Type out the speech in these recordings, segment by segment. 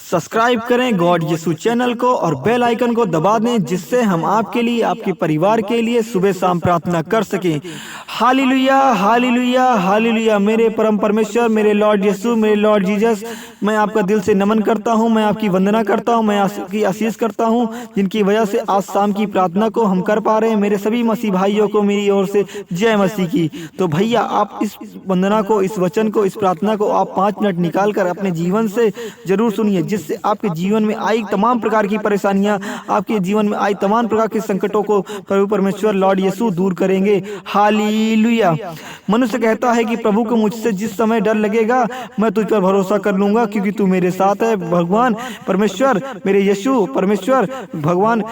Subscribe करें God यीशु channel को और बेल आइकन को दबा दें, जिससे हम आपके लिए, आपके परिवार के लिए सुबह शाम प्रार्थना कर सकें। Hallelujah, hallelujah, hallelujah. मेरे परम परमेश्वर, मेरे लॉर्ड यीशु, मेरे लॉर्ड जीसस, मैं आपका दिल से नमन करता हूं, मैं आपकी वंदना करता हूं, मैं आपकी आशीष करता हूं, जिनकी वजह से आज शाम की प्रार्थना को हम कर पा रहे हैं। मेरे सभी मसीह भाइयों को मेरी ओर से जय मसीह की। तो भैया, आप इस वंदना को, इस वचन को, इस प्रार्थना को आप 5 मिनट निकाल कर अपने जीवन से जरूर सुनिए, जिससे आपके जीवन में आई तमाम प्रकार की परेशानियां, आपके जीवन में आई तमाम प्रकार के संकटों को प्रभु परमेश्वर लॉर्ड यीशु दूर करेंगे। हालेलुया। मनुष्य कहता है कि प्रभु को मुझसे जिस समय डर लगेगा, मैं तुझ पर भरोसा कर लूंगा, क्योंकि तू मेरे साथ है। भगवान परमेश्वर, मेरे यीशु परमेश्वर भगवान,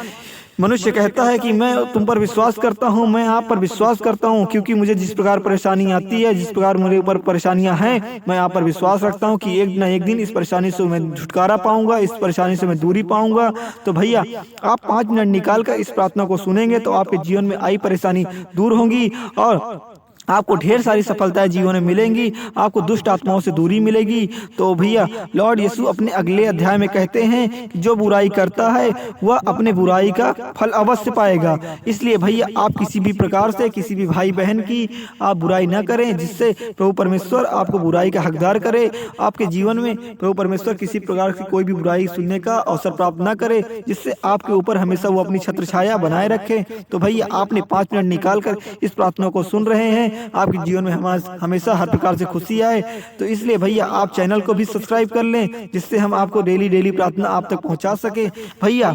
मनुष्य कहता है कि मैं तुम पर विश्वास करता हूं, मैं आप पर विश्वास करता हूं, क्योंकि मुझे जिस प्रकार परेशानी आती है, जिस प्रकार मेरे ऊपर परेशानियां हैं, मैं आप पर विश्वास रखता हूं कि एक न एक दिन इस परेशानी से मैं छुटकारा पाऊंगा, इस परेशानी से मैं दूरी पाऊंगा। तो भैया, आप 5 मिनट निकाल कर इस प्रार्थना को सुनेंगे तो आपके जीवन में आई परेशानी दूर होंगी और आपको ढेर सारी सफलताएं जीवन में मिलेंगी, आपको दुष्ट आत्माओं से दूरी मिलेगी। तो भैया, लॉर्ड यीशु अपने अगले अध्याय में कहते हैं कि जो बुराई करता है वह अपने बुराई का फल अवश्य पाएगा। इसलिए भैया, आप किसी भी प्रकार से किसी भी भाई बहन की आप बुराई न करें, जिससे प्रभु परमेश्वर आपको बुराई का हकदार करे। आपके जीवन में प्रभु परमेश्वर किसी प्रकार की कोई भी बुराई सुनने का अवसर प्राप्त न करे, जिससे आपके ऊपर हमेशा वो अपनी छत्र छाया बनाए रखे। तो भैया, आपने 5 मिनट निकाल कर इस प्रार्थना को सुन रहे हैं, आपके जीवन में हमेशा हर प्रकार से खुशी आए। तो इसलिए भैया, आप चैनल को भी सब्सक्राइब कर लें, जिससे हम आपको डेली प्रार्थना आप तक पहुंचा सके। भैया,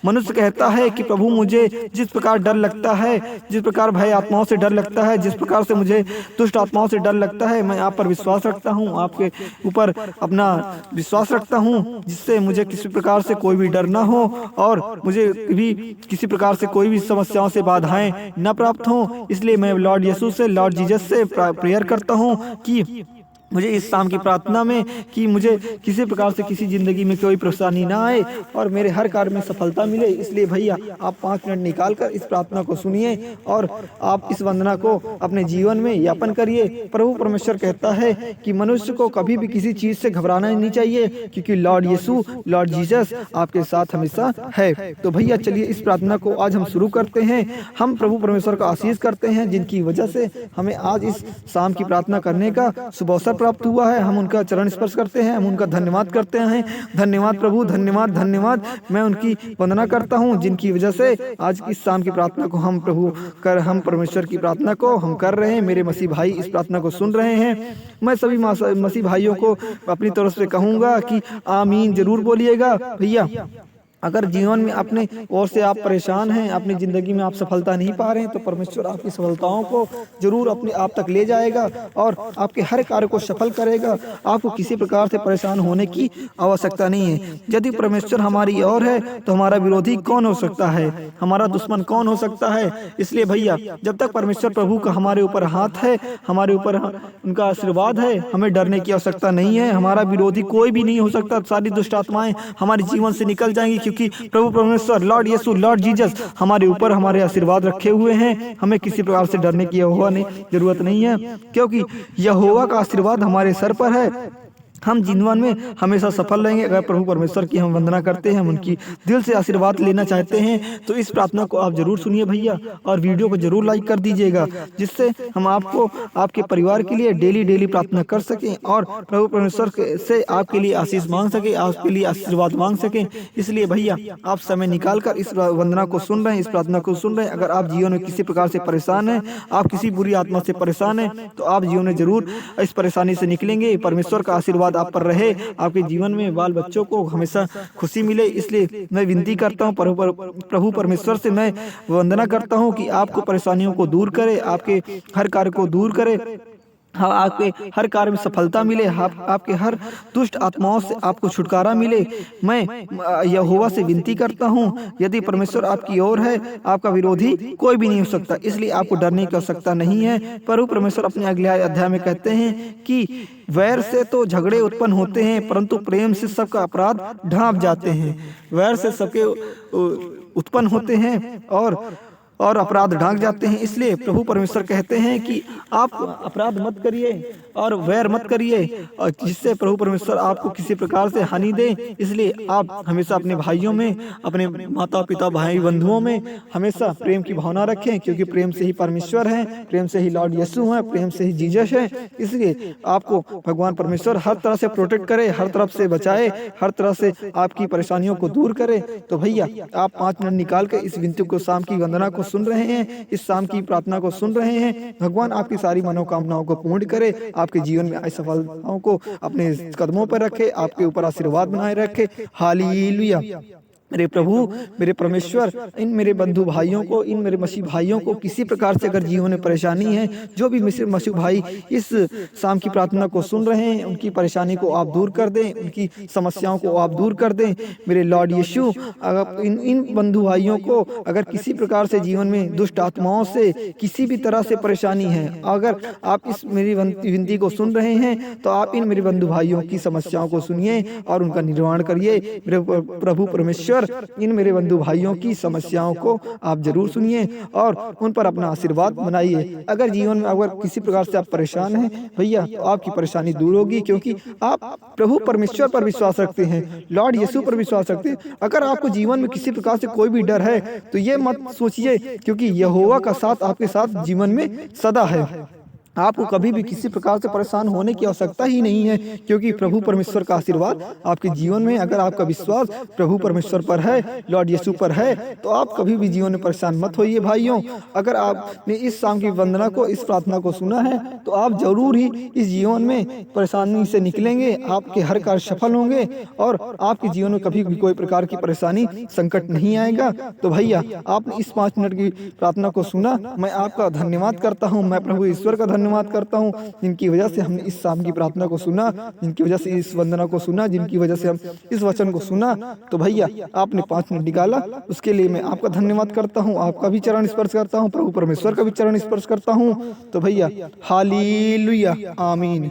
मनुष्य कहता है कि प्रभु, मुझे जिस प्रकार डर लगता है, जिस प्रकार भय आत्माओं से डर लगता है, जिस प्रकार से मुझे दुष्ट आत्माओं से डर लगता है, मैं आप पर विश्वास रखता हूँ, आपके ऊपर अपना विश्वास रखता हूँ, जिससे मुझे किसी प्रकार से कोई भी डर ना हो और मुझे भी किसी प्रकार से कोई भी समस्याओं से बाधाएं न प्राप्त हो। इसलिए मैं लॉर्ड यीशु से, लॉर्ड जीसस से प्रेयर करता हूँ कि मुझे इस शाम की प्रार्थना में कि मुझे किसी प्रकार से किसी जिंदगी में कोई परेशानी ना आए और मेरे हर कार्य में सफलता मिले। इसलिए भैया, आप 5 मिनट निकाल कर इस प्रार्थना को सुनिए और आप इस वंदना को अपने जीवन में यापन करिए। प्रभु परमेश्वर कहता है कि मनुष्य को कभी भी किसी चीज से घबराना नहीं चाहिए, क्योंकि लॉर्ड यीशु, लॉर्ड जीसस आपके साथ हमेशा है। तो भैया, चलिए इस प्रार्थना को आज हम शुरू करते हैं। हम प्रभु परमेश्वर का आशीष करते हैं, जिनकी वजह से हमें आज इस शाम की प्रार्थना करने का शुभ अवसर प्राप्त हुआ है। हम उनका चरण स्पर्श करते हैं, हम उनका धन्यवाद करते हैं। धन्यवाद प्रभु, धन्यवाद, धन्यवाद। मैं उनकी वंदना करता हूं, जिनकी वजह से आज इस शाम की प्रार्थना को हम हम परमेश्वर की प्रार्थना को हम कर रहे हैं। मेरे मसीह भाई इस प्रार्थना को सुन रहे हैं। मैं सभी मसीह भाइयों को अपनी तरफ से कहूंगा कि आमीन जरूर बोलिएगा। भैया, अगर जीवन में अपने ओर से आप परेशान हैं, अपनी ज़िंदगी में आप सफलता नहीं पा रहे हैं, तो परमेश्वर आपकी सफलताओं को जरूर अपने आप तक ले जाएगा और आपके हर कार्य को सफल करेगा। आपको किसी प्रकार से परेशान होने की आवश्यकता नहीं है। यदि परमेश्वर हमारी ओर है तो हमारा विरोधी कौन हो सकता है, हमारा दुश्मन कौन हो सकता है। इसलिए भैया, जब तक परमेश्वर प्रभु का हमारे ऊपर हाथ है, हमारे ऊपर उनका आशीर्वाद है, हमें डरने की आवश्यकता नहीं है। हमारा विरोधी कोई भी नहीं हो सकता। सारी दुष्ट आत्माएं हमारे जीवन से निकल जाएंगी, क्योंकि प्रभु परमेश्वर लॉर्ड यीशु, लॉर्ड जीसस हमारे ऊपर हमारे आशीर्वाद रखे हुए हैं। हमें किसी प्रकार से डरने की जरूरत नहीं है, क्योंकि यहोवा का आशीर्वाद हमारे सर पर है। हम जीवन में हमेशा सफल रहेंगे। अगर प्रभु परमेश्वर की हम वंदना करते हैं, हम उनकी दिल से आशीर्वाद लेना चाहते हैं, तो इस प्रार्थना को आप जरूर सुनिए भैया, और वीडियो को जरूर लाइक कर दीजिएगा, जिससे हम आपको, आपके परिवार के लिए डेली प्रार्थना कर सकें और प्रभु परमेश्वर से आपके लिए आशीष मांग सके, आपके लिए आशीर्वाद मांग सकें। इसलिए भैया, आप समय निकाल कर इस वंदना को सुन रहे हैं, इस प्रार्थना को सुन रहे हैं। अगर आप जीवन में किसी प्रकार से परेशान हैं, आप किसी बुरी आत्मा से परेशान हैं, तो आप जीवन में जरूर इस परेशानी से निकलेंगे। परमेश्वर का आशीर्वाद आप पर रहे, आपके जीवन में बाल बच्चों को हमेशा खुशी मिले। इसलिए मैं विनती करता हूँ, प्रभु परमेश्वर से मैं वंदना करता हूँ कि आपको परेशानियों को दूर करे, आपके हर कार्य को दूर करे, हाँ, आपके हर कार्य में सफलता मिले, आपके हर दुष्ट आत्माओं से आपको छुटकारा मिले। मैं यहोवा से विनती करता हूँ, यदि परमेश्वर आपकी ओर है, आपका विरोधी कोई भी नहीं हो सकता। इसलिए आपको डरने की आवश्यकता नहीं है। प्रभु परमेश्वर अपने अगले अध्याय में कहते हैं कि वैर से तो झगड़े उत्पन्न होते हैं, परंतु प्रेम से सबका अपराध ढांप जाते हैं। वैर से सबके उत्पन्न होते हैं और और अपराध ढांक जाते हैं। इसलिए प्रभु परमेश्वर कहते हैं कि आप अपराध मत करिए और वैर मत करिए, और जिससे प्रभु परमेश्वर आपको किसी प्रकार से हानि दे। इसलिए आप हमेशा अपने भाइयों में, अपने माता पिता, भाई बंधुओं में हमेशा प्रेम की भावना रखें, क्योंकि प्रेम से ही परमेश्वर है, प्रेम से ही लॉर्ड यीशु है, प्रेम से ही जीसस है। इसलिए आपको भगवान परमेश्वर हर तरह से प्रोटेक्ट करे, हर तरफ से बचाए, हर तरह से आपकी परेशानियों को दूर करे। तो भैया आप 5 मिनट निकाल कर इस विनती को, शाम की वंदना को सुन रहे हैं, इस शाम की प्रार्थना को सुन रहे हैं। भगवान आपकी सारी मनोकामनाओं को पूर्ण करे, आपके जीवन में आई सफलताओं को अपने कदमों पर रखे, आपके ऊपर आशीर्वाद बनाए रखे। हालेलुया। मेरे प्रभु, मेरे परमेश्वर, इन मेरे बंधु भाइयों को, इन मेरे मसीह भाइयों को किसी प्रकार से अगर जीवन में परेशानी है, जो भी मसीह भाई इस शाम की प्रार्थना को सुन रहे हैं, उनकी परेशानी को आप दूर कर दें, उनकी समस्याओं को आप दूर कर दें। मेरे लॉर्ड यीशु, अगर इन बंधु भाइयों को अगर किसी प्रकार से जीवन में दुष्ट आत्माओं से किसी भी तरह से परेशानी है, अगर आप इस मेरी विनती को सुन रहे हैं, तो आप इन मेरे बंधु भाइयों की समस्याओं को सुनिए और उनका निर्माण करिए। मेरे प्रभु परमेश्वर, इन मेरे बंधु भाइयों की समस्याओं को आप जरूर सुनिए और उन पर अपना आशीर्वाद बनाइए। अगर जीवन में अगर किसी प्रकार से आप परेशान हैं भैया, तो आपकी परेशानी दूर होगी, क्योंकि आप प्रभु परमेश्वर पर विश्वास रखते हैं, लॉर्ड यीशु पर विश्वास रखते हैं। अगर आपको जीवन में किसी प्रकार से कोई भी डर है, तो ये मत सोचिए, क्योंकि यहोवा का साथ आपके साथ जीवन में सदा है। आपको कभी भी किसी प्रकार से परेशान होने की आवश्यकता ही नहीं है, क्योंकि प्रभु परमेश्वर का आशीर्वाद आपके जीवन में, अगर आपका विश्वास प्रभु परमेश्वर पर है, लॉर्ड यीशु पर है, तो आप कभी भी जीवन में परेशान मत होइए। भाइयों, अगर आपने इस शाम की वंदना को, इस प्रार्थना को सुना है, तो आप जरूर ही इस जीवन में परेशानी से निकलेंगे, आपके हर कार्य सफल होंगे और आपके जीवन में कभी भी कोई प्रकार की परेशानी, संकट नहीं आएगा। तो भैया, आपने इस 5 मिनट की प्रार्थना को सुना, मैं आपका धन्यवाद करता हूँ, मैं प्रभु ईश्वर का धन्यवाद करता हूं, जिनकी वजह से हमने इस शाम की प्रार्थना को सुना, जिनकी वजह से इस वंदना को सुना, जिनकी वजह से हम इस वचन को सुना। तो भैया, आपने 5 मिनट निकाला, उसके लिए मैं आपका धन्यवाद करता हूं, आपका भी चरण स्पर्श करता हूं, प्रभु परमेश्वर का भी चरण स्पर्श करता हूं। तो भैया, हालेलुया, आमीन।